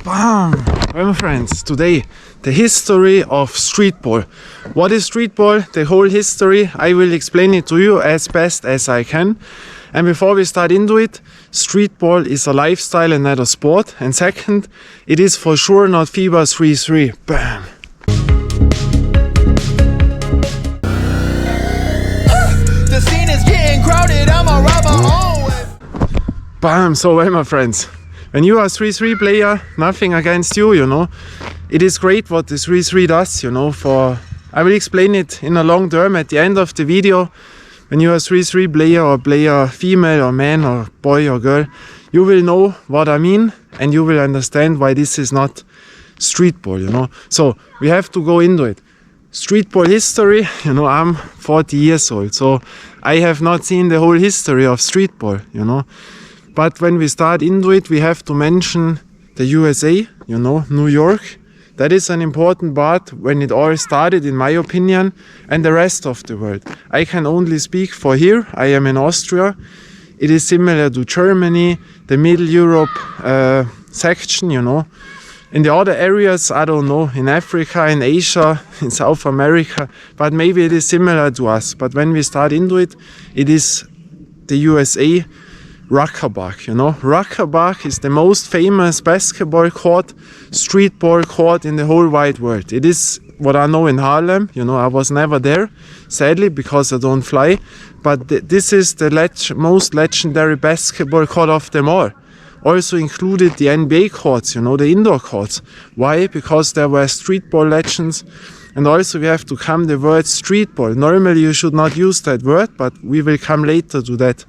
Bam! Well, my friends, today the history of streetball. What is streetball? The whole history. I will explain it to you as best as I can. And before we start into it, streetball is a lifestyle and not a sport. And second, it is for sure not FIBA 3-3. Bam! The scene is getting crowded, I'm a rubber. Bam! So well, my friends. When you are a 3-3 player, nothing against you, you know. It is great what the 3-3 does, you know. I will explain it in a long term at the end of the video. When you are a 3-3 player or player female or man or boy or girl, you will know what I mean and you will understand why this is not streetball, you know. So we have to go into it. Streetball history, you know, I'm 40 years old, so I have not seen the whole history of streetball, you know. But when we start into it, we have to mention the USA, you know, New York. That is an important part when it all started, in my opinion, and the rest of the world. I can only speak for here. I am in Austria. It is similar to Germany, the Middle Europe section, you know. In the other areas, I don't know, in Africa, in Asia, in South America, but maybe it is similar to us. But when we start into it, it is the USA, Rucker Park, you know. Rucker Park is the most famous basketball court, streetball court in the whole wide world. It is what I know in Harlem, you know. I was never there, sadly, because I don't fly. But this is the most legendary basketball court of them all. Also included the NBA courts, you know, the indoor courts. Why? Because there were streetball legends. And also we have to come the word streetball. Normally you should not use that word, but we will come later to that.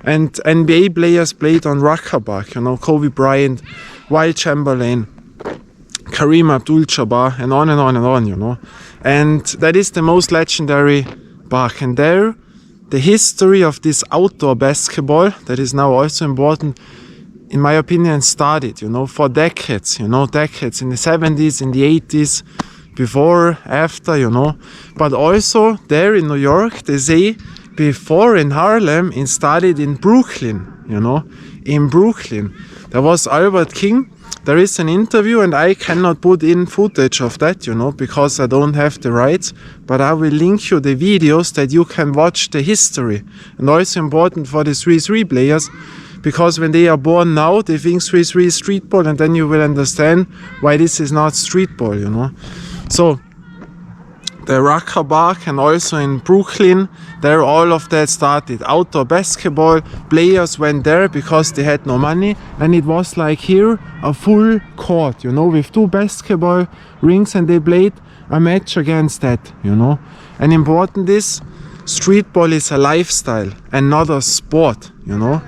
And NBA players played on Rucker Park, you know, Kobe Bryant, Wilt Chamberlain, Kareem Abdul-Jabbar, and on and on and on, you know. And that is the most legendary park. And there, the history of this outdoor basketball, that is now also important, in my opinion, started, you know, for decades, you know, decades, in the 70s, in the 80s, before, after, you know. But also there in New York, they say, before in Harlem, it started in Brooklyn, you know, in Brooklyn. There was Albert King. There is an interview and I cannot put in footage of that, you know, because I don't have the rights. But I will link you the videos that you can watch the history. And also important for the 3-3 players, because when they are born now, they think 3-3 is streetball, and then you will understand why this is not streetball, you know. So the Rucker Park and also in Brooklyn, there all of that started. Outdoor basketball, players went there because they had no money, and it was like here a full court, you know, with 2 basketball rings, and they played a match against that, you know. And important is, streetball is a lifestyle and not a sport, you know.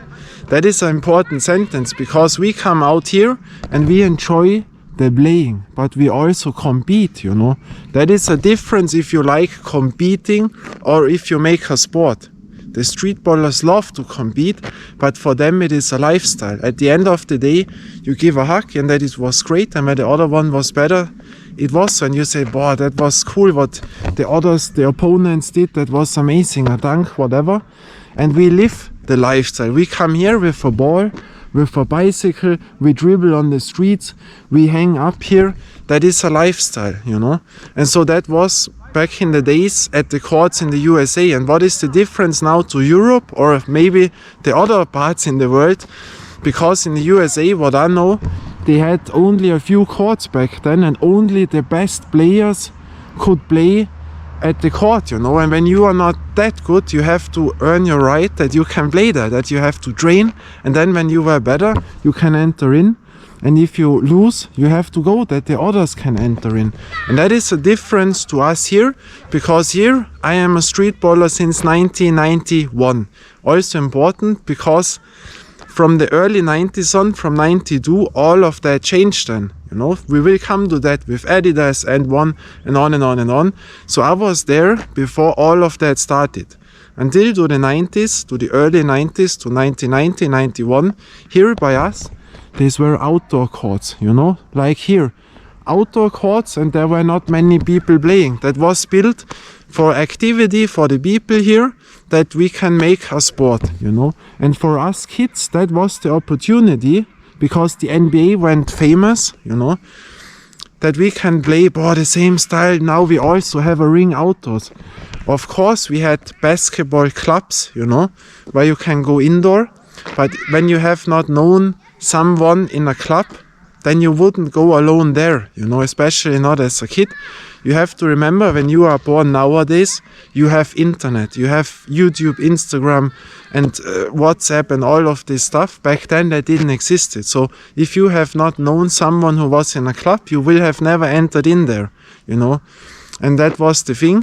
That is an important sentence, because we come out here and we enjoy the playing, but we also compete, you know. That is a difference if you like competing or if you make a sport. The streetballers love to compete, but for them it is a lifestyle. At the end of the day, you give a hug and that it was great, and when the other one was better, it was, and you say, boy, that was cool what the opponents did, that was amazing, a dunk, whatever. And we live the lifestyle. We come here with a ball, with a bicycle, we dribble on the streets, we hang up here. That is a lifestyle, you know. And so that was back in the days at the courts in the USA. And what is the difference now to Europe or maybe the other parts in the world? Because in the USA, what I know, they had only a few courts back then, and only the best players could play at the court, you know. And when you are not that good, you have to earn your right that you can play there, that you have to train, and then when you were better, you can enter in. And if you lose, you have to go that the others can enter in. And that is a difference to us here, because here I am a streetballer since 1991. Also important because from the early 90s on, from 92, all of that changed then. You know, we will come to that with Adidas and one and on and on and on. So I was there before all of that started. Until to the 90s, to the early 90s, to 1990, 91, here by us, these were outdoor courts, you know, like here. Outdoor courts, and there were not many people playing. That was built for activity for the people here, that we can make a sport, you know. And for us kids, that was the opportunity because the NBA went famous, you know, that we can play the same style. Now we also have a ring outdoors. Of course, we had basketball clubs, you know, where you can go indoor. But when you have not known someone in a club, then you wouldn't go alone there, you know, especially not as a kid. You have to remember, when you are born nowadays, you have internet, you have YouTube, Instagram, and WhatsApp and all of this stuff. Back then that didn't exist. So if you have not known someone who was in a club, you will have never entered in there, you know. And that was the thing.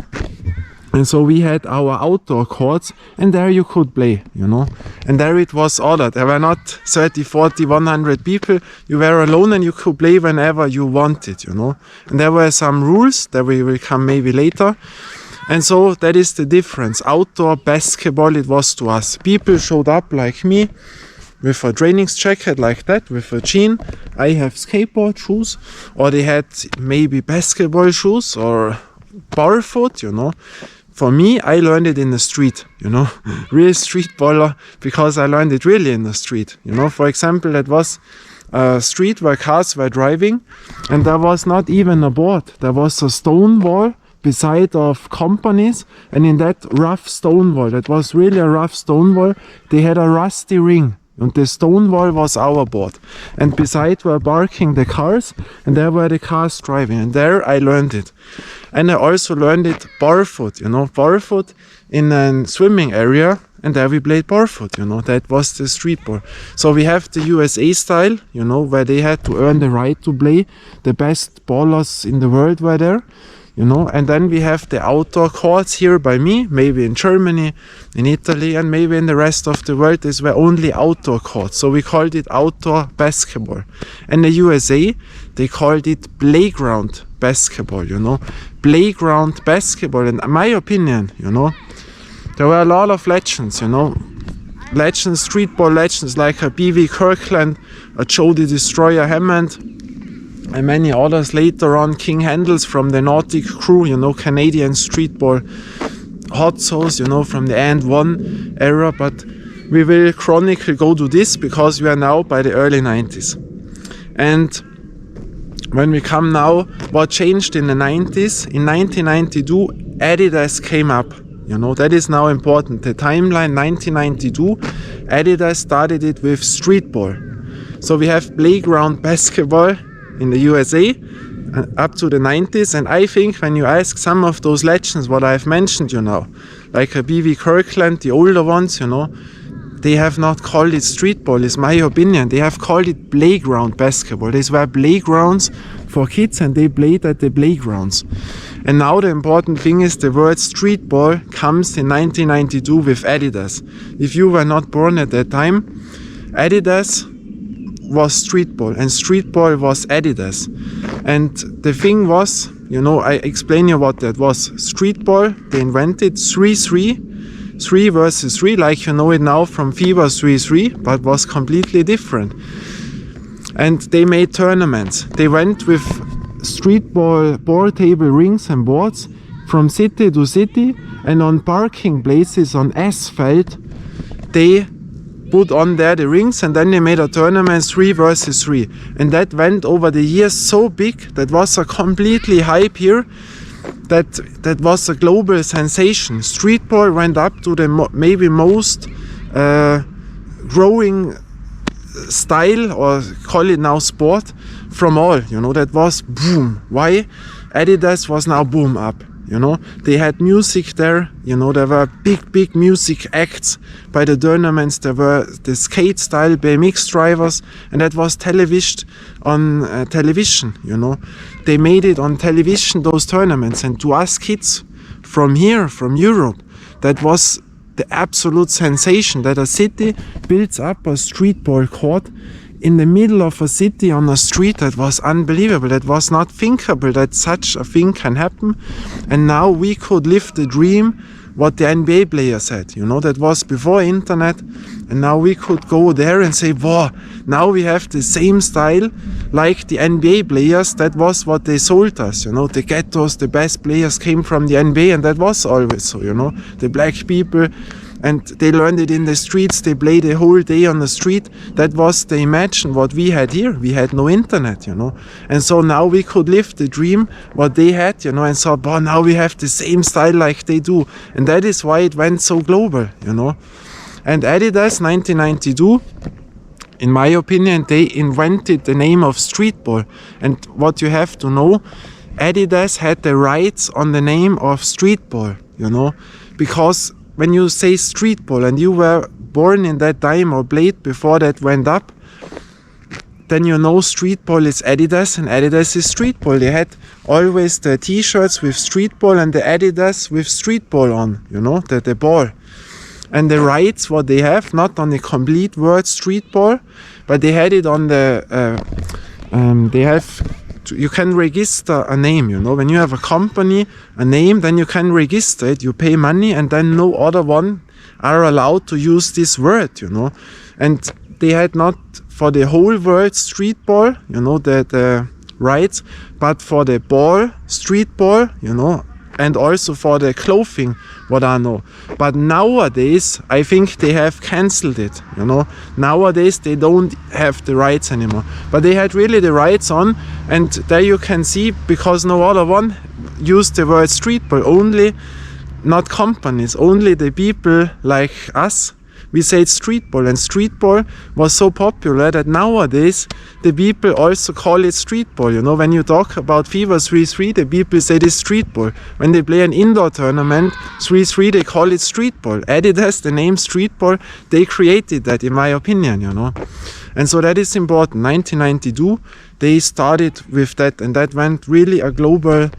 And so we had our outdoor courts, and there you could play, you know. And there it was ordered. There were not 30, 40, 100 people. You were alone and you could play whenever you wanted, you know. And there were some rules that we will come maybe later. And so that is the difference. Outdoor basketball, it was to us. People showed up like me with a training jacket like that, with a jean. I have skateboard shoes, or they had maybe basketball shoes or barefoot, you know. For me, I learned it in the street, you know, real street baller, because I learned it really in the street, you know. For example, that was a street where cars were driving, and there was not even a board. There was a stone wall beside of companies, and in that rough stone wall, that was really a rough stone wall, they had a rusty ring. And the stone wall was our board. And beside were parking the cars, and there were the cars driving. And there I learned it. And I also learned it barefoot, you know, barefoot in a swimming area. And there we played barefoot, you know, that was the street ball. So we have the USA style, you know, where they had to earn the right to play. The best ballers in the world were there. You know, and then we have the outdoor courts here by me, maybe in Germany, in Italy, and maybe in the rest of the world. These were only outdoor courts. So we called it outdoor basketball. And the USA, they called it playground basketball, you know, playground basketball. And in my opinion, you know, there were a lot of legends, you know, legends, streetball legends like a B.V. Kirkland, a Joe the Destroyer Hammond, and many others later on, King Handels from the Notic crew, you know, Canadian streetball hot sauce, you know, from the And One era. But we will chronicle go to this because we are now by the early 90s. And when we come now, what changed in the 90s? In 1992, Adidas came up. You know, that is now important. The timeline, 1992, Adidas started it with streetball. So we have playground basketball in the USA up to the 90s, and I think when you ask some of those legends what I've mentioned, you know, like a B.V. Kirkland, the older ones, you know, they have not called it streetball, is my opinion. They have called it playground basketball. These were playgrounds for kids, and they played at the playgrounds. And now the important thing is the word streetball comes in 1992 with Adidas. If you were not born at that time, Adidas was streetball and streetball was Adidas. And the thing was, you know, I explain you what that was. Streetball, they invented 3-3, 3 versus 3, like you know it now from FIBA 3-3, but was completely different. And they made tournaments. They went with streetball board table rings and boards from city to city, and on parking places on asphalt, they put on there the rings, and then they made a tournament 3 versus 3, and that went over the years so big, that was a completely hype here, that was a global sensation. Streetball went up to the maybe most growing style, or call it now sport, from all, you know, that was boom. Why? Adidas was now boom up. You know, they had music there, you know, there were big music acts by the tournaments. There were the skate style BMX drivers, and that was televised on television, you know. They made it on television, those tournaments, and to us kids from here, from Europe, that was the absolute sensation, that a city builds up a streetball court in the middle of a city on a street. That was unbelievable. That was not thinkable that such a thing can happen. And now we could live the dream what the NBA players had. You know, that was before internet. And now we could go there and say, wow, now we have the same style like the NBA players. That was what they sold us. You know, the ghettos, the best players came from the NBA, and that was always so, you know. The black people and they learned it in the streets. They played the whole day on the street. That was the imagine what we had here. We had no internet, you know, and so now we could live the dream what they had, you know, and so now we have the same style like they do, and that is why it went so global, you know. And Adidas 1992, in my opinion, they invented the name of streetball. And what you have to know, Adidas had the rights on the name of streetball, you know, because when you say streetball and you were born in that time or played before that went up, then you know streetball is Adidas and Adidas is streetball. They had always the t-shirts with streetball and the Adidas with streetball on, you know, the ball. And the rights what they have, not on the complete word streetball, but they had it on the, you can register a name, you know, when you have a company, a name, then you can register it, you pay money, and then no other one are allowed to use this word, you know. And they had not for the whole word streetball, you know, the rights, but for the ball, streetball, you know, and also for the clothing, what I know. But nowadays, I think they have cancelled it, you know. Nowadays, they don't have the rights anymore. But they had really the rights on, and there you can see, because no other one used the word streetball, only, not companies, only the people like us, we said streetball, and streetball was so popular that nowadays the people also call it streetball. You know, when you talk about FIFA 3-3, the people say this streetball. When they play an indoor tournament 3-3, they call it streetball. Adidas, the name streetball, they created that, in my opinion, you know. And so that is important. 1992, they started with that, and that went really a global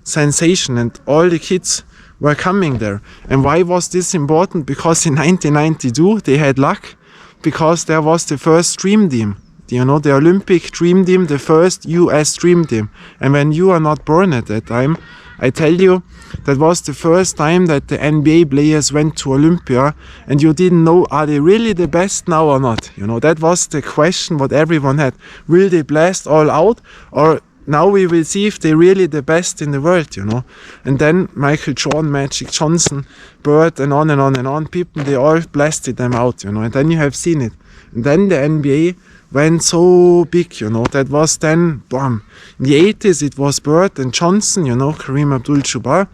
sensation, and all the kids were coming there. And why was this important? Because in 1992 they had luck, because there was the first Dream Team, you know, the Olympic Dream Team, the first US Dream Team. And when you are not born at that time, I tell you, that was the first time that the NBA players went to Olympia, and you didn't know, are they really the best now or not? You know, that was the question what everyone had. Will they blast all out, or now we will see if they're really the best in the world, you know. And then Michael Jordan, Magic Johnson, Bird, and on and on and on, people, they all blasted them out, you know. And then you have seen it. And then the NBA went so big, you know. That was then, boom. In the 80s, it was Bird and Johnson, you know, Kareem Abdul-Jabbar,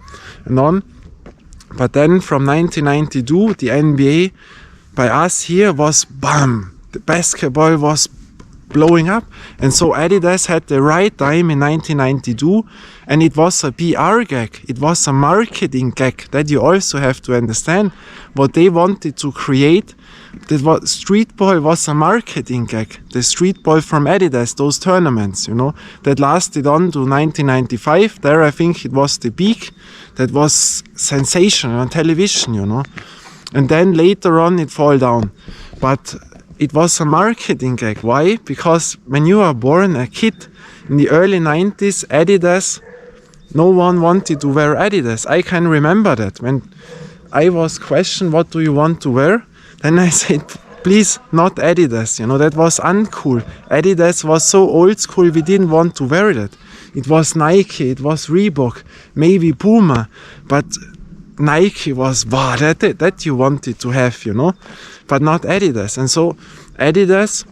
and on. But then from 1992, the NBA, by us here, was bam. The basketball was blowing up, and so Adidas had the right time in 1992, and it was a PR gag, it was a marketing gag, that you also have to understand what they wanted to create. That was, streetball was a marketing gag, the streetball from Adidas, those tournaments, you know, that lasted on to 1995. There I think it was the peak, that was sensational on television, you know, and then later on it fall down. But it was a marketing gag. Why? Because when you are born a kid in the early 90s, Adidas, no one wanted to wear Adidas. I can remember that. When I was questioned, what do you want to wear? Then I said, please, not Adidas. You know, that was uncool. Adidas was so old school, we didn't want to wear that. It was Nike, it was Reebok, maybe Puma, but Nike was, wow, that you wanted to have, you know, but not Adidas. And so Adidas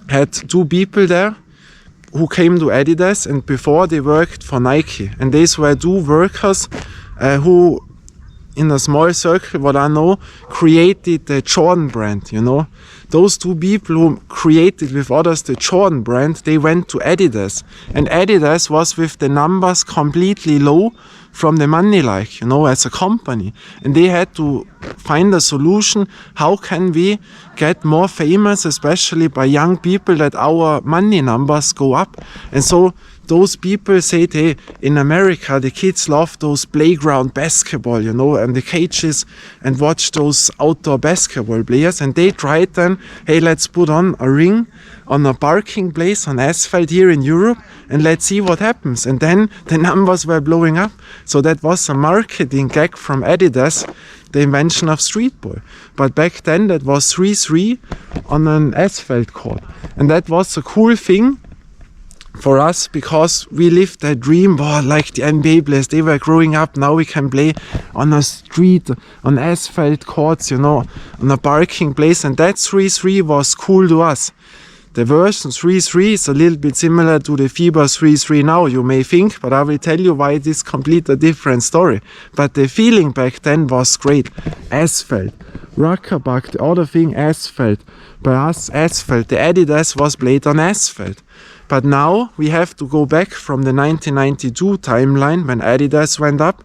had two people there who came to Adidas, and before they worked for Nike. And these were two workers who, in a small circle, what I know, created the Jordan brand, you know. Those two people who created with others the Jordan brand, they went to Adidas. And Adidas was with the numbers completely low from the money, like, you know, as a company. And they had to find a solution. How can we get more famous, especially by young people, that our money numbers go up? And so those people said, hey, in America, the kids love those playground basketball, you know, and the cages, and watch those outdoor basketball players. And they tried then, hey, let's put on a ring on a parking place on asphalt here in Europe, and let's see what happens. And then the numbers were blowing up. So that was a marketing gag from Adidas, the invention of streetball. But back then that was 3-3 on an asphalt court. And that was a cool thing for us, because we lived that dream, like the NBA players, they were growing up, now we can play on a street, on asphalt courts, you know, on a parking place, and that 3-3 was cool to us. The version 3-3 is a little bit similar to the FIBA 3-3 now, you may think, but I will tell you why it is completely a different story. But the feeling back then was great. Asphalt. Rucker Park, the other thing, asphalt. By us, asphalt. The Adidas was played on asphalt. But now we have to go back from the 1992 timeline when Adidas went up,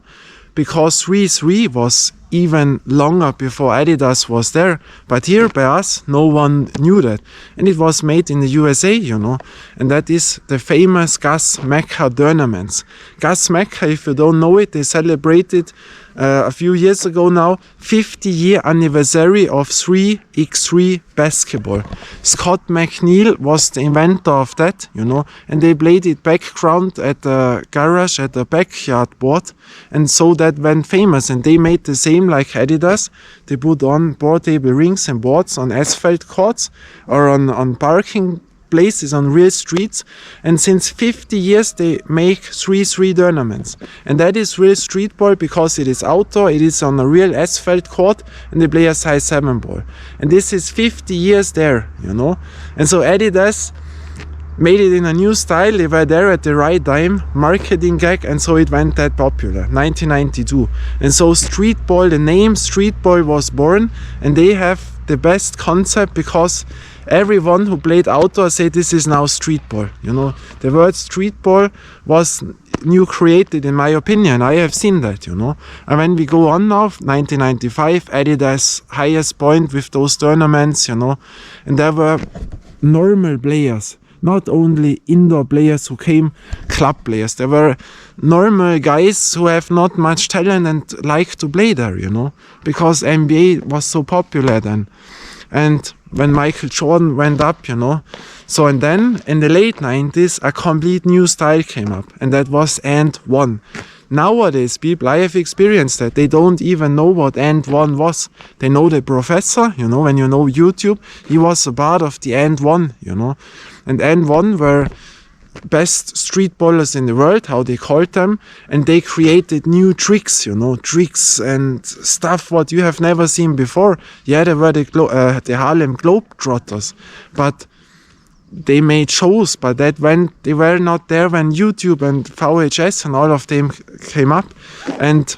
because 3-3 was even longer before Adidas was there. But here by us, no one knew that. And it was made in the USA, you know. And that is the famous GUS MACKER tournaments. GUS MACKER, if you don't know it, they celebrated a few years ago now, 50-year anniversary of 3x3 basketball. Scott McNeil was the inventor of that, you know, and they played it background at the garage, at the backyard board, and so that went famous. And they made the same like Adidas. They put on portable rings and boards on asphalt courts or on parking places on real streets, and since 50 years they make 3-3 tournaments, and that is real streetball because it is outdoor, it is on a real asphalt court, and they play a size 7 ball, and this is 50 years there, you know. And so Adidas made it in a new style, they were there at the right time, marketing gag, and so it went that popular, 1992. And so streetball, the name streetball was born, and they have the best concept because everyone who played outdoor said this is now streetball. You know, the word streetball was new created, in my opinion. I have seen that, you know. And when we go on now, 1995, Adidas highest point with those tournaments, you know, and there were normal players, not only indoor players who came, club players. There were normal guys who have not much talent and like to play there, you know, because NBA was so popular then. And when Michael Jordan went up, you know. So, and then in the late 90s, a complete new style came up, and that was and one. Nowadays, people, I have experienced that, they don't even know what and one was. They know the professor, you know, when you know YouTube, he was a part of the and one, you know. And one were best street ballers in the world, how they called them, and they created new tricks, you know, tricks and stuff what you have never seen before. Yeah, they were the Harlem Globetrotters, but they made shows, but that when they were not there when YouTube and VHS and all of them came up. And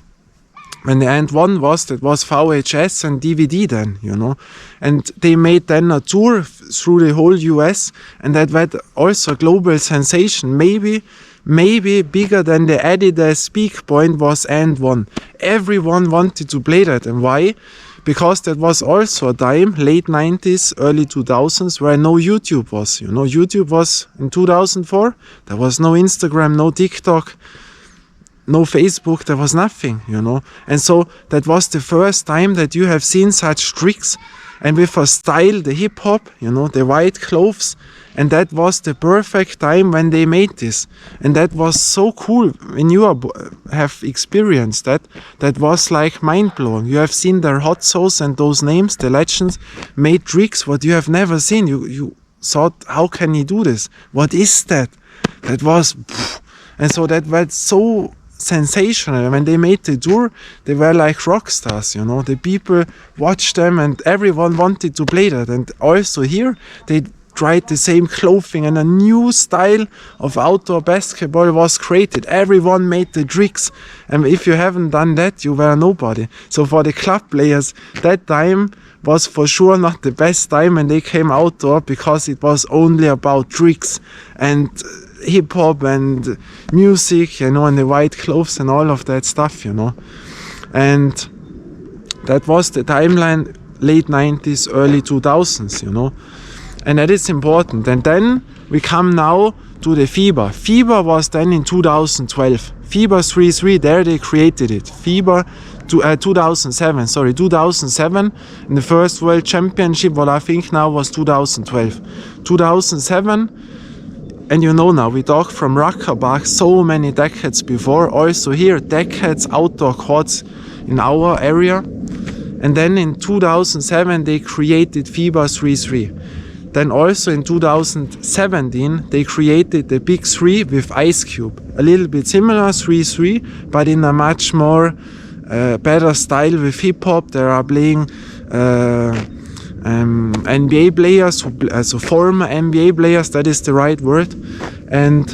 when the end one was, that was VHS and DVD then, you know. And they made then a tour through the whole US, and that was also a global sensation. Maybe bigger than the Adidas peak point was and one. Everyone wanted to play that. And why? Because that was also a time, late 90s, early 2000s, where no YouTube was. You know, YouTube was in 2004. There was no Instagram, no TikTok, no Facebook, there was nothing, you know. And so that was the first time that you have seen such tricks, and with a style, the hip hop, you know, the white clothes, and that was the perfect time when they made this. And that was so cool. When you have experienced that, that was like mind-blowing. You have seen their hot sauce and those names, the legends, made tricks what you have never seen. You thought, how can he do this? What is that? That was, and so that was so sensational. When they made the tour, they were like rock stars, you know. The people watched them and everyone wanted to play that. And also here, they tried the same clothing, and a new style of outdoor basketball was created. Everyone made the tricks, and if you haven't done that, you were nobody. So for the club players, that time was for sure not the best time when they came outdoor, because it was only about tricks and hip hop and music, you know, and the white clothes and all of that stuff, you know. And that was the timeline, late 90s, early 2000s, you know. And that is important. And then we come now to the FIBA. FIBA was then in 2012. FIBA 3-3, there they created it. FIBA 2007, in the first World Championship, what I think now was 2012. 2007, and you know now, we talk from Rucker Park so many decades before, also here, decades outdoor courts in our area. And then in 2007, they created FIBA 3-3. Then also in 2017 they created the Big Three with Ice Cube. A little bit similar 3-3, but in a much more better style with hip hop. They are playing NBA players, also former NBA players, that is the right word. And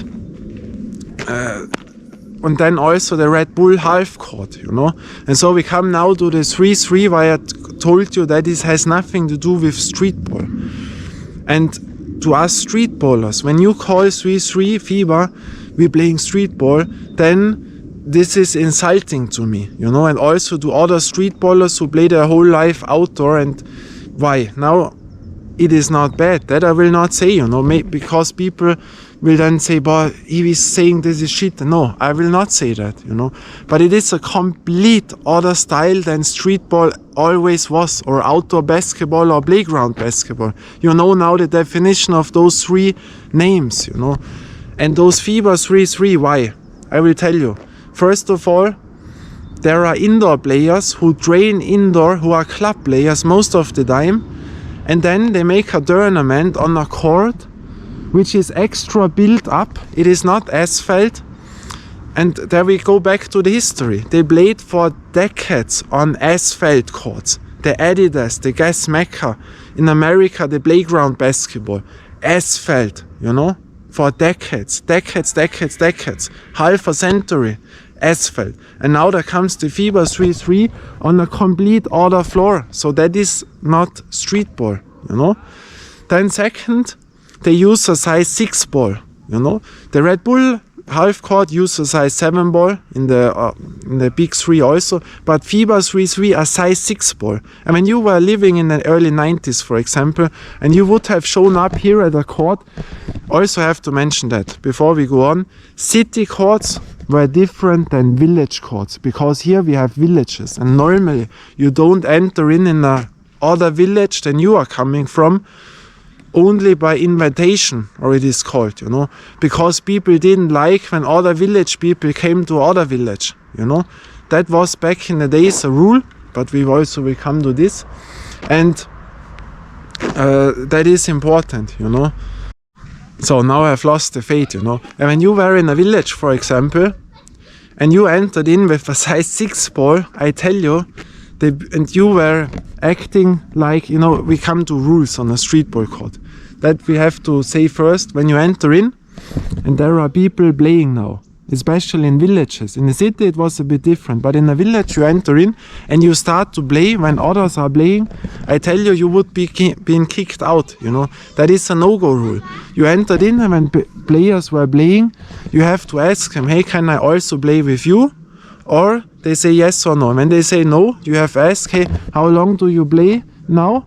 then also the Red Bull half court, you know. And so we come now to the 3-3, where I told you that this has nothing to do with streetball. And to us streetballers, when you call 3-3 FIBA, we're playing streetball, then this is insulting to me, you know, and also to other streetballers who play their whole life outdoor. And why? Now, it is not bad. That I will not say, you know, because people will then say, "Boy, he is saying this is shit." No, I will not say that, you know. But it is a complete other style than streetball always was, or outdoor basketball or playground basketball. You know now the definition of those three names, you know. And those FIBA 3-3, why? I will tell you. First of all, there are indoor players who train indoor, who are club players most of the time, and then they make a tournament on a court which is extra built up. It is not asphalt. And there we go back to the history. They played for decades on asphalt courts. The Adidas, the GUS MACKER. In America, the playground basketball. Asphalt, you know, for decades. Half a century. Asphalt. And now there comes the FIBA 3-3 on a complete other floor. So that is not streetball, you know. Then second, they use a size 6 ball, you know. The Red Bull half court use a size 7 ball in the Big Three also, but FIBA 3-3 a size 6 ball. I mean, you were living in the early 90s, for example, and you would have shown up here at a court. Also have to mention that before we go on, city courts were different than village courts, because here we have villages, and normally you don't enter in a other village than you are coming from, only by invitation, or it is called, you know, because people didn't like when other village people came to other village, you know. That was back in the days a rule, but we also will come to this, and that is important, you know. So now I've lost the faith, you know. And when you were in a village, for example, and you entered in with a size 6 ball, I tell you, and you were acting like, you know, we come to rules on a streetball court. That we have to say first, when you enter in, and there are people playing now, especially in villages. In the city it was a bit different, but in a village you enter in and you start to play when others are playing, I tell you, you would be being kicked out, you know. That is a no-go rule. You entered in, and when players were playing, you have to ask them, hey, can I also play with you? Or they say yes or no. When they say no, you have asked, hey, how long do you play now?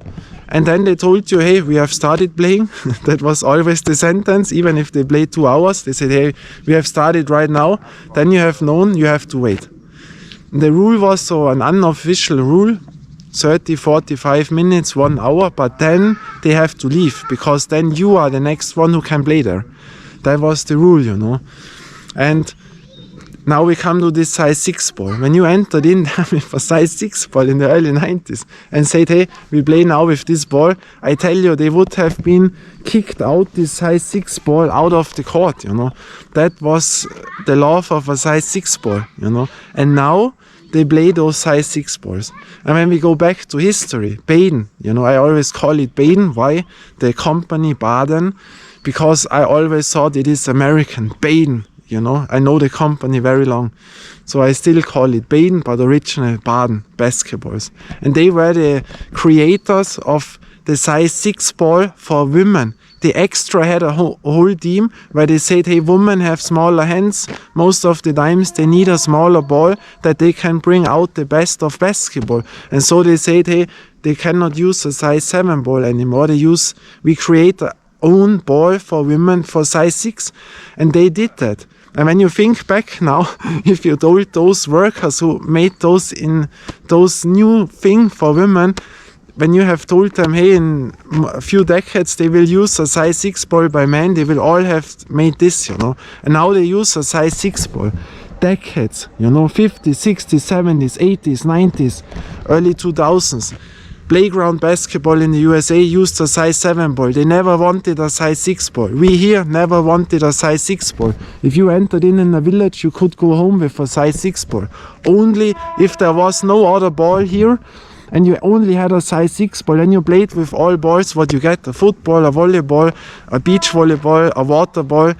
And then they told you, hey, we have started playing. That was always the sentence. Even if they played 2 hours, they said, hey, we have started right now. Then you have known you have to wait. The rule was so an unofficial rule, 30, 45 minutes, 1 hour, but then they have to leave, because then you are the next one who can play there. That was the rule, you know. And now we come to this size 6 ball. When you entered in with a size 6 ball in the early 90s and said, hey, we play now with this ball, I tell you, they would have been kicked out, this size 6 ball, out of the court, you know. That was the love of a size 6 ball, you know. And now they play those size 6 balls. And when we go back to history, Baden, you know, I always call it Baden. Why? The company Baden, because I always thought it is American, Baden. You know, I know the company very long, so I still call it Baden, but original Baden basketballs. And they were the creators of the size 6 ball for women. They extra had a whole team where they said, hey, women have smaller hands. Most of the times they need a smaller ball that they can bring out the best of basketball. And so they said, hey, they cannot use a size 7 ball anymore. We create our own ball for women for size 6. And they did that. And when you think back now, if you told those workers who made those new thing for women, when you have told them, hey, in a few decades they will use a size 6 ball by men, they will all have made this, you know. And now they use a size 6 ball. Decades, you know, 50s, 60s, 70s, 80s, 90s, early 2000s. Playground basketball in the USA used a size 7 ball. They never wanted a size 6 ball. We here never wanted a size 6 ball. If you entered in a village, you could go home with a size 6 ball. Only if there was no other ball here and you only had a size 6 ball, and you played with all balls what you get, a football, a volleyball, a beach volleyball, a water ball,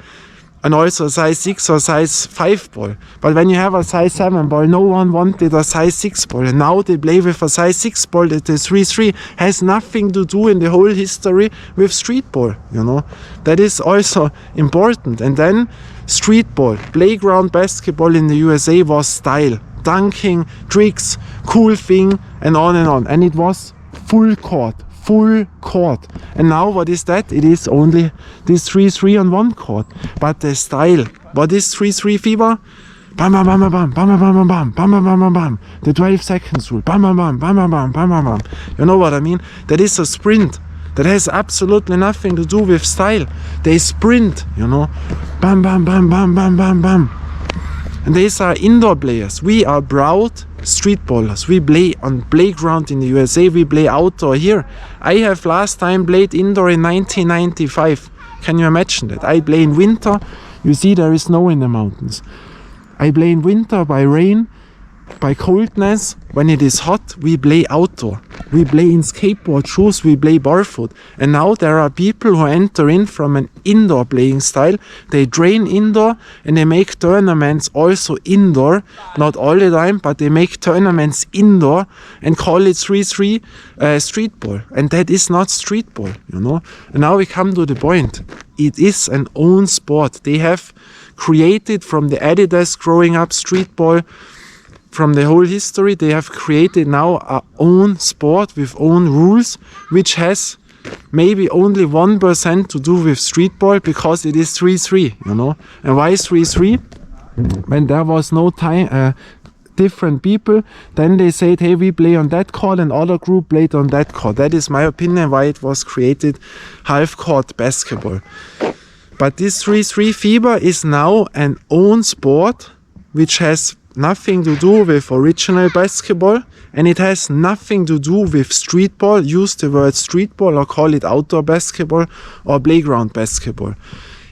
and also a size 6 or size 5 ball. But when you have a size 7 ball, no one wanted a size 6 ball. And now they play with a size 6 ball that is 3-3. Has nothing to do in the whole history with street ball, you know. That is also important. And then street ball, playground basketball in the USA was style. Dunking, tricks, cool thing, and on and on. And it was full court. And now what is that? It is only this 3-3 on one court. But the style, what is 3-3 fever? Bam bam bam bam bam bam bam bam bam bam bam bam bam. The 12 seconds rule. Bam bam bam bam bam bam bam bam bam. You know what I mean? That is a sprint. That has absolutely nothing to do with style. They sprint, you know. Bam bam bam bam bam bam bam. And these are indoor players. We are proud street ballers. We play on playground in the USA. We play outdoor here. I have last time played indoor in 1995. Can you imagine that? I play in winter. You see there is snow in the mountains. I play in winter by rain, by coldness. When it is hot, we play outdoor. We play in skateboard shoes, we play barefoot. And now there are people who enter in from an indoor playing style. They train indoor and they make tournaments also indoor. Not all the time, but they make tournaments indoor and call it 3-3 street ball. And that is not street ball, you know. And now we come to the point. It is an own sport. They have created from the Adidas growing up street ball. From the whole history, they have created now our own sport with own rules, which has maybe only 1% to do with street ball because it is 3-3, you know. And why 3-3? When there was no time, different people, then they said, hey, we play on that court and other group played on that court. That is my opinion why it was created half-court basketball. But this 3-3 FIBA is now an own sport which has nothing to do with original basketball, and it has nothing to do with street ball. Use the word street ball or call it outdoor basketball or playground basketball.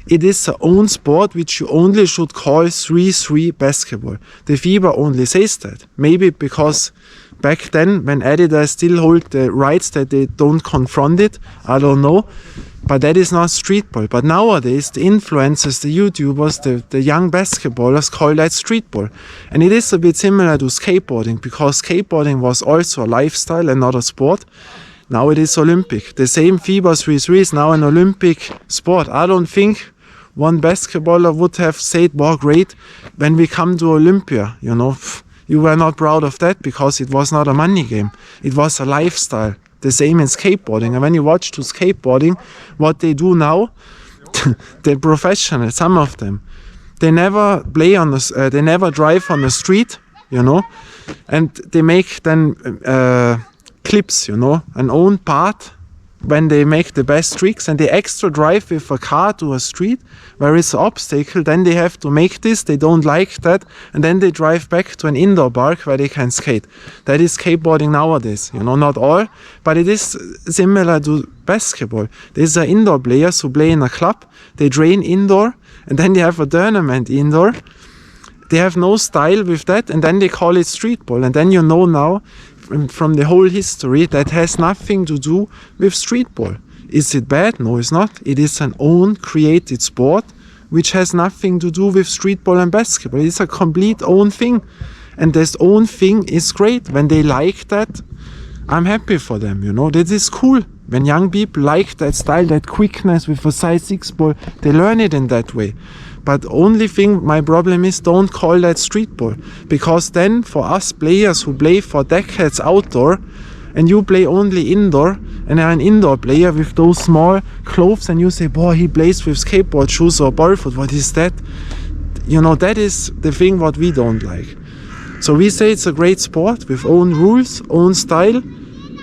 It is a own sport which you only should call 3-3 basketball. The FIBA only says that. Maybe because back then when Adidas still hold the rights that they don't confront it, I don't know. But that is not street ball. But nowadays the influencers, the YouTubers, the young basketballers call that street ball. And it is a bit similar to skateboarding because skateboarding was also a lifestyle and not a sport. Now it is Olympic. The same FIBA 3-3 is now an Olympic sport. I don't think one basketballer would have said, wow, great, when we come to Olympia, you know, you were not proud of that because it was not a money game. It was a lifestyle. The same in skateboarding. And when you watch to skateboarding, what they do now, the professionals, some of them, they never play on the, they never drive on the street, you know, and they make then clips, you know, an own part when they make the best tricks, and they extra drive with a car to a street where it's an obstacle. Then they have to make this, they don't like that, and then they drive back to an indoor park where they can skate. That is skateboarding nowadays, you know, not all, but it is similar to basketball. These are indoor players who play in a club, they train indoor, and then they have a tournament indoor. They have no style with that, and then they call it street ball. And then you know now from the whole history that has nothing to do with street ball. Is it bad? No, it's not. It is an own created sport which has nothing to do with street ball and basketball. It's a complete own thing. And this own thing is great. When they like that, I'm happy for them, you know. That is cool. When young people like that style, that quickness with a size 6 ball, they learn it in that way. But only thing, my problem is, don't call that street ball. Because then for us players who play for decades outdoor, and you play only indoor, and are an indoor player with those small clothes, and you say, boy, he plays with skateboard shoes or barefoot, what is that? You know, that is the thing what we don't like. So we say it's a great sport with own rules, own style,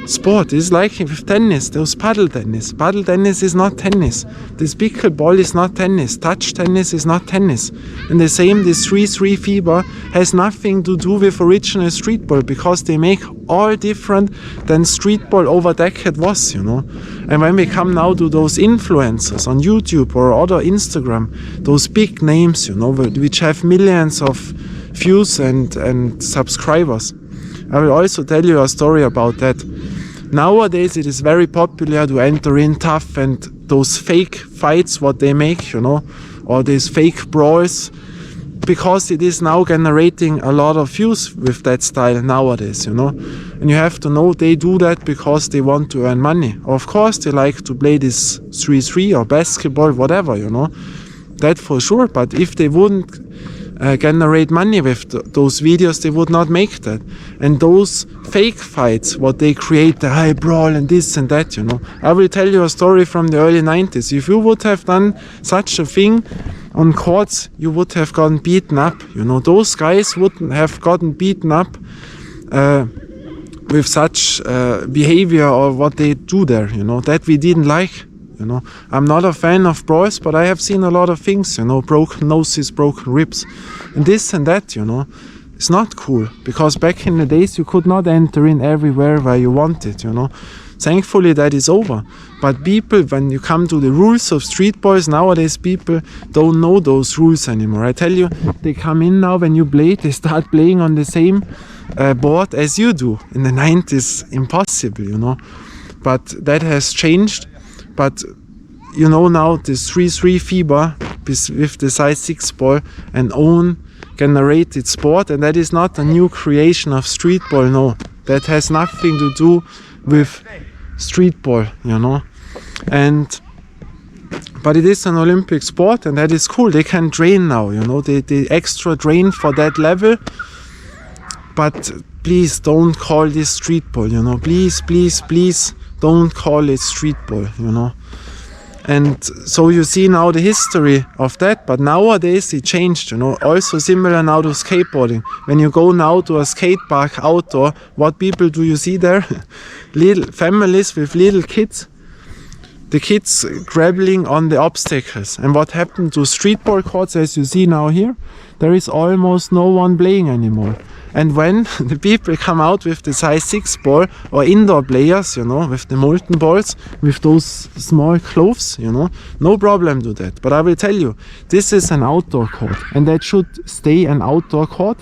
sport. It's like with tennis, those paddle tennis. Paddle tennis is not tennis. This pickleball is not tennis. Touch tennis is not tennis. And the same, this 3-3 FIBA has nothing to do with original streetball, because they make all different than streetball over decade was, you know. And when we come now to those influencers on YouTube or other Instagram, those big names, you know, which have millions of views and subscribers, I will also tell you a story about that. Nowadays it is very popular to enter in tough and those fake fights what they make, you know, or these fake brawls, because it is now generating a lot of views with that style nowadays, you know. And you have to know they do that because they want to earn money. Of course they like to play this 3-3 or basketball, whatever, you know, that for sure. But if they wouldn't generate money with those videos, they would not make that. And those fake fights, what they create, the high brawl and this and that, you know. I will tell you a story from the early 90s. If you would have done such a thing on courts, you would have gotten beaten up, you know. Those guys wouldn't have gotten beaten up with such behavior or what they do there, you know, that we didn't like. You know, I'm not a fan of brawls, but I have seen a lot of things, you know, broken noses, broken ribs, and this and that, you know. It's not cool, because back in the days you could not enter in everywhere where you wanted, you know. Thankfully that is over. But people, when you come to the rules of streetballs, nowadays people don't know those rules anymore. I tell you, they come in now when you play, they start playing on the same board as you do. In the 90s, impossible, you know. But that has changed. But you know, now this 3-3 FIBA with the size 6 ball, an own generated sport, and that is not a new creation of streetball, no. That has nothing to do with streetball, you know. But it is an Olympic sport, and that is cool. They can train now, you know, they extra train for that level. But please don't call this streetball, you know. Please, please, please don't call it streetball, you know. And so you see now the history of that, but nowadays it changed, you know. Also similar now to skateboarding. When you go now to a skate park outdoor, what people do you see there? Little families with little kids. The kids grappling on the obstacles. And what happened to streetball courts, as you see now here, there is almost no one playing anymore. And when the people come out with the size 6 ball, or indoor players, you know, with the molten balls, with those small clothes, you know, no problem to that. But I will tell you, this is an outdoor court, and that should stay an outdoor court.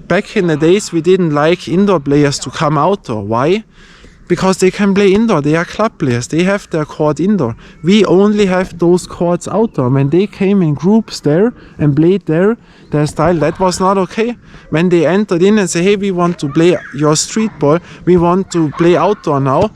Back in the days, we didn't like indoor players to come outdoor. Why? Because they can play indoor, they are club players, they have their court indoor. We only have those courts outdoor. When they came in groups there and played their style, that was not okay. When they entered in and say, hey, we want to play your street ball, we want to play outdoor now,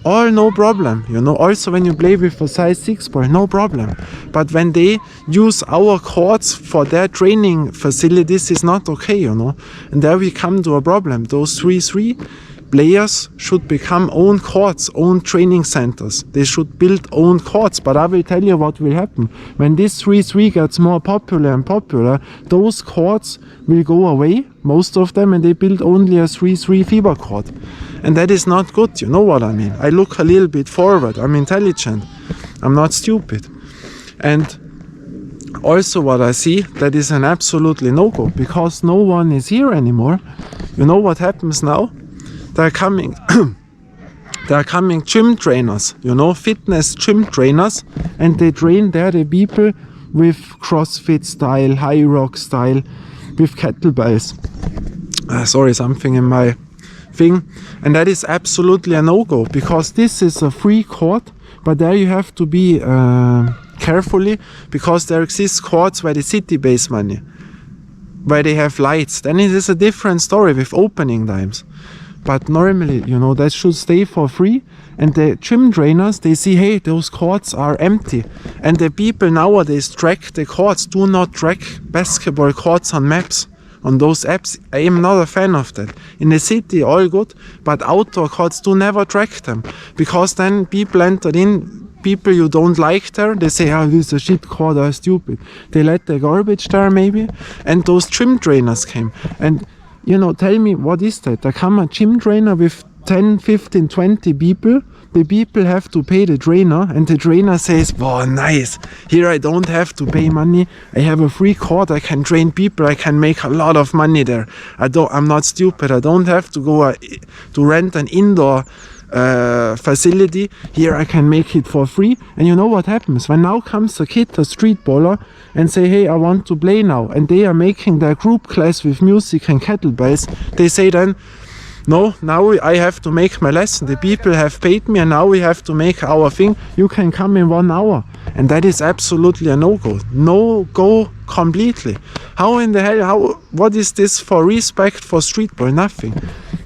all no problem, you know. Also when you play with a size 6 ball, no problem. But when they use our courts for their training facilities, is not okay, you know. And there we come to a problem. Those 3-3 players should become own courts, own training centers. They should build own courts. But I will tell you what will happen. When this 3-3 gets more popular and popular, those courts will go away, most of them, and they build only a 3-3 FIBA court. And that is not good, you know what I mean. I look a little bit forward. I'm intelligent. I'm not stupid. And also what I see, that is an absolutely no-go, because no one is here anymore. You know what happens now? They're coming gym trainers, you know, fitness gym trainers, and they train there the people with CrossFit style, high rock style, with kettlebells. Sorry, something in my thing. And that is absolutely a no-go, because this is a free court, but there you have to be carefully, because there exist courts where the city pays money, where they have lights. Then it is a different story with opening times. But normally, you know, that should stay for free. And the gym trainers, they see, hey, those courts are empty. And the people nowadays track the courts, do not track basketball courts on maps, on those apps. I am not a fan of that. In the city, all good, but outdoor courts do never track them. Because then people entered in, people you don't like there, they say, oh, this is a shit court, are stupid. They let the garbage there maybe. And those gym trainers came. And you know, tell me, what is that? There come a gym trainer with 10, 15, 20 people. The people have to pay the trainer, and the trainer says, wow, nice, here I don't have to pay money, I have a free court, I can train people, I can make a lot of money there. I'm not stupid, I don't have to go to rent an indoor facility. Here I can make it for free. And you know what happens? When now comes a kid, a street baller, and say, hey, I want to play now, and they are making their group class with music and kettlebells, they say then, no, now I have to make my lesson. The people have paid me and now we have to make our thing. You can come in 1 hour. And that is absolutely a no-go. No-go completely. How in the hell, what is this for respect for streetball? Nothing.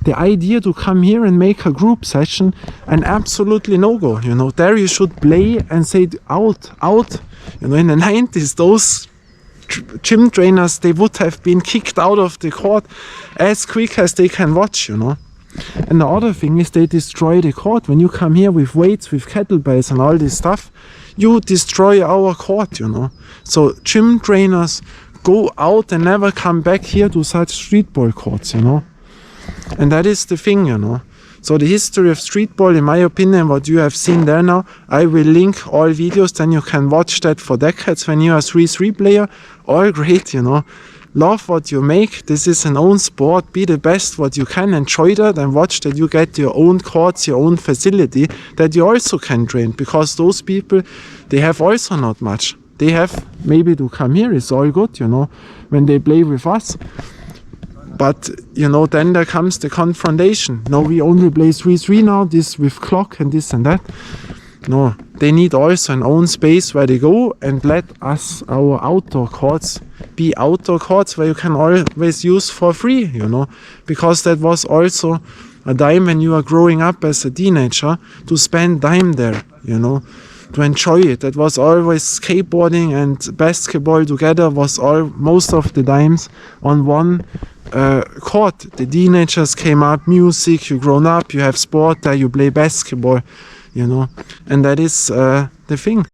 The idea to come here and make a group session, an absolutely no-go. You know, there you should play and say out. You know, in the 90s, those gym trainers, they would have been kicked out of the court as quick as they can watch, you know. And the other thing is they destroy the court. When you come here with weights, with kettlebells and all this stuff, you destroy our court, you know. So gym trainers, go out and never come back here to such streetball courts, you know. And that is the thing, you know. So the history of streetball, in my opinion, what you have seen there now, I will link all videos, then you can watch that for decades when you are a 3-3 player. All great, you know. Love what you make. This is an own sport. Be the best what you can. Enjoy that and watch that you get your own courts, your own facility that you also can train. Because those people, they have also not much. They have maybe to come here. It's all good, you know, when they play with us. But, you know, then there comes the confrontation. No, we only play 3-3 now, this with clock and this and that. No, they need also an own space where they go and let us, our outdoor courts, be outdoor courts where you can always use for free, you know. Because that was also a time when you were growing up as a teenager, to spend time there, you know, to enjoy it. That was always skateboarding and basketball together was most of the times on one court. The teenagers came up, music, you grown up, you have sport there, you play basketball, you know, and that is the thing.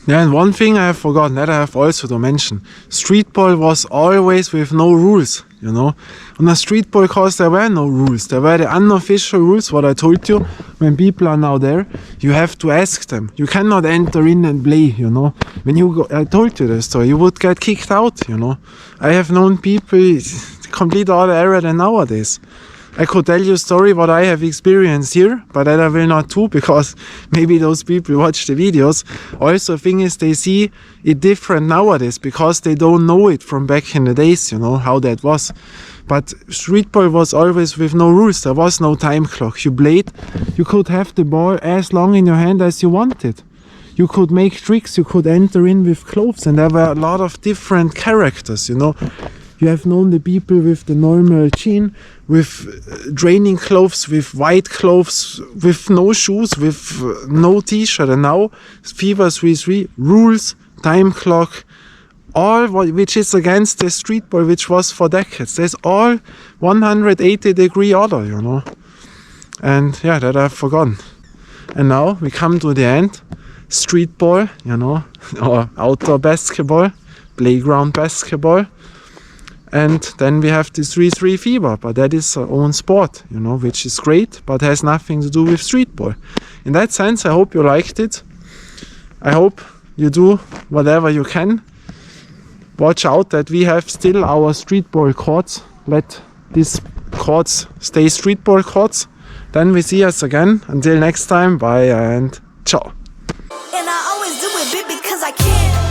Yeah, and one thing I have forgotten that I have also to mention, streetball was always with no rules, you know. On a streetball course there were no rules, there were the unofficial rules, what I told you. When people are now there, you have to ask them. You cannot enter in and play, you know. When you go, I told you the story, you would get kicked out, you know. I have known people complete other era than nowadays. I could tell you a story what I have experienced here, but that I will not do because maybe those people watch the videos. Also, the thing is they see it different nowadays because they don't know it from back in the days, you know, how that was. But streetball was always with no rules. There was no time clock. You played, you could have the ball as long in your hand as you wanted. You could make tricks, you could enter in with clothes, and there were a lot of different characters, you know. You have known the people with the normal jean, with training clothes, with white clothes, with no shoes, with no t-shirt. And now, FIFA 3-3, rules, time clock, all which is against the streetball, which was for decades. There's all 180-degree order, you know. And yeah, that I've forgotten. And now we come to the end. Streetball, you know, or outdoor basketball, playground basketball. And then we have the 3-3 FIBA, but that is our own sport, you know, which is great, but has nothing to do with streetball. In that sense, I hope you liked it. I hope you do whatever you can. Watch out that we have still our streetball courts. Let these courts stay streetball courts. Then we see us again. Until next time, bye and ciao. And I always do it big because I can.